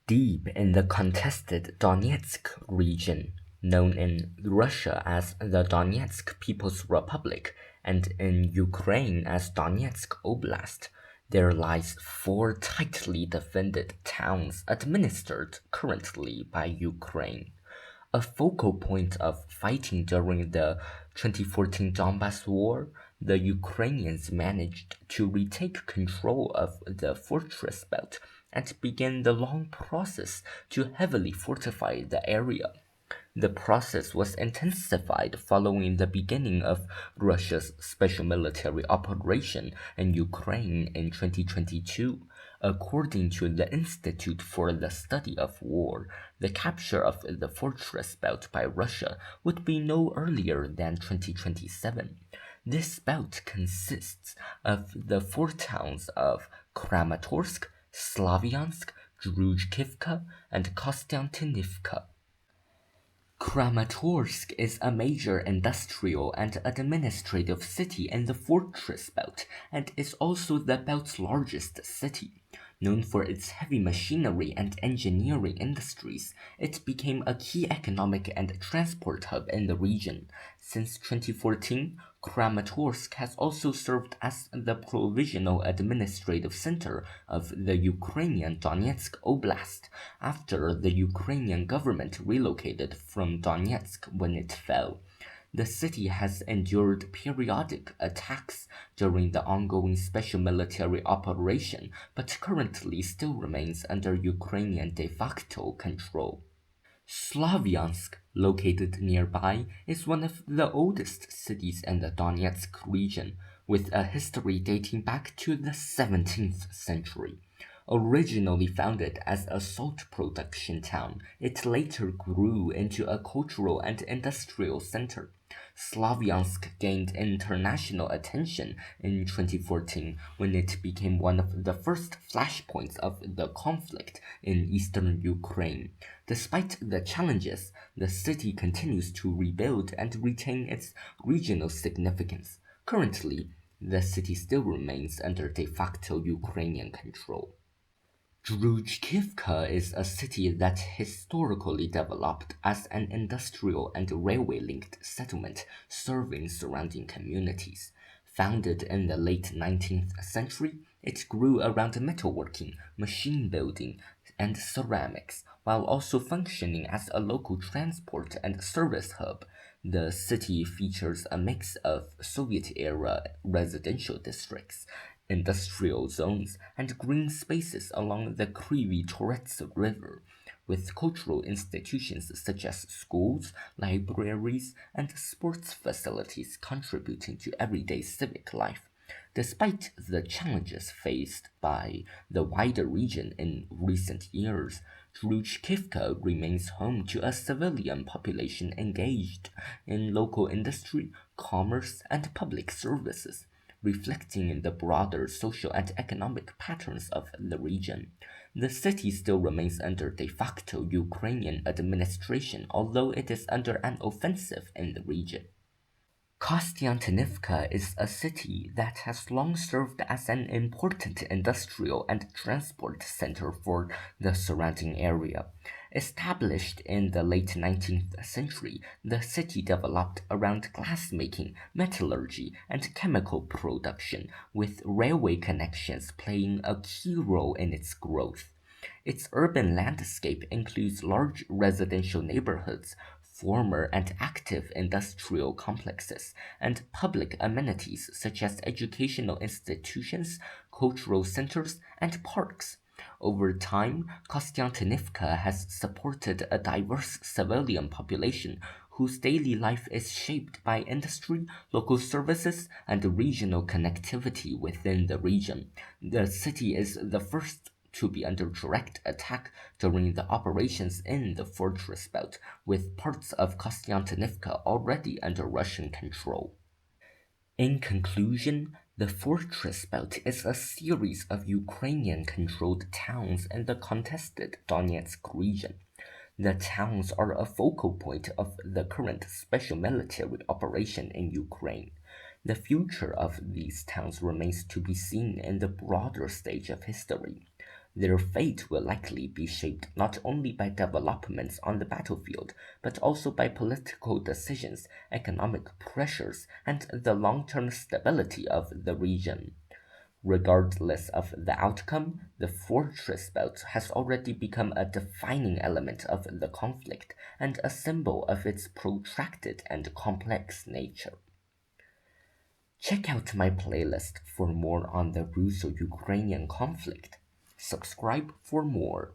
Deep in the contested Donetsk region, known in Russia as the Donetsk People's Republic and in Ukraine as Donetsk Oblast, there lies four tightly defended towns administered currently by Ukraine. A focal point of fighting during the 2014 Donbas War, the Ukrainians managed to retake control of the fortress belt and began the long process to heavily fortify the area. The process was intensified following the beginning of Russia's special military operation in Ukraine in 2022. According to the Institute for the Study of War, the capture of the fortress belt by Russia would be no earlier than 2027. This belt consists of the four towns of Kramatorsk, Slavyansk, Druzhkivka, and Kostiantynivka. Kramatorsk is a major industrial and administrative city in the fortress belt and is also the belt's largest city. Known for its heavy machinery and engineering industries, it became a key economic and transport hub in the region. Since 2014, Kramatorsk has also served as the provisional administrative center of the Ukrainian Donetsk Oblast after the Ukrainian government relocated from Donetsk when it fell. The city has endured periodic attacks during the ongoing special military operation, but currently still remains under Ukrainian de facto control. Slavyansk, located nearby, is one of the oldest cities in the Donetsk region, with a history dating back to the 17th century. Originally founded as a salt production town, it later grew into a cultural and industrial center. Slavyansk gained international attention in 2014 when it became one of the first flashpoints of the conflict in eastern Ukraine. Despite the challenges, the city continues to rebuild and retain its regional significance. Currently, the city still remains under de facto Ukrainian control. Druzhkivka is a city that historically developed as an industrial and railway-linked settlement serving surrounding communities. Founded in the late 19th century, it grew around metalworking, machine building, and ceramics, while also functioning as a local transport and service hub. The city features a mix of Soviet-era residential districts, industrial zones, and green spaces along the Kryvyi Torets River, with cultural institutions such as schools, libraries, and sports facilities contributing to everyday civic life. Despite the challenges faced by the wider region in recent years, Druzhkivka remains home to a civilian population engaged in local industry, commerce, and public services, reflecting the broader social and economic patterns of the region. The city still remains under de facto Ukrainian administration, although it is under an offensive in the region. Kostiantynivka is a city that has long served as an important industrial and transport center for the surrounding area. Established in the late 19th century, the city developed around glassmaking, metallurgy, and chemical production, with railway connections playing a key role in its growth. Its urban landscape includes large residential neighborhoods, former and active industrial complexes, and public amenities such as educational institutions, cultural centers, and parks. Over time, Kostiantynivka has supported a diverse civilian population whose daily life is shaped by industry, local services, and regional connectivity within the region. The city is the first to be under direct attack during the operations in the fortress belt, with parts of Kostiantynivka already under Russian control. In conclusion, the fortress belt is a series of Ukrainian-controlled towns in the contested Donetsk region. The towns are a focal point of the current special military operation in Ukraine. The future of these towns remains to be seen in the broader stage of history. Their fate will likely be shaped not only by developments on the battlefield, but also by political decisions, economic pressures, and the long term stability of the region. Regardless of the outcome, the fortress belt has already become a defining element of the conflict and a symbol of its protracted and complex nature. Check out my playlist for more on the Russo Ukrainian conflict. Subscribe for more.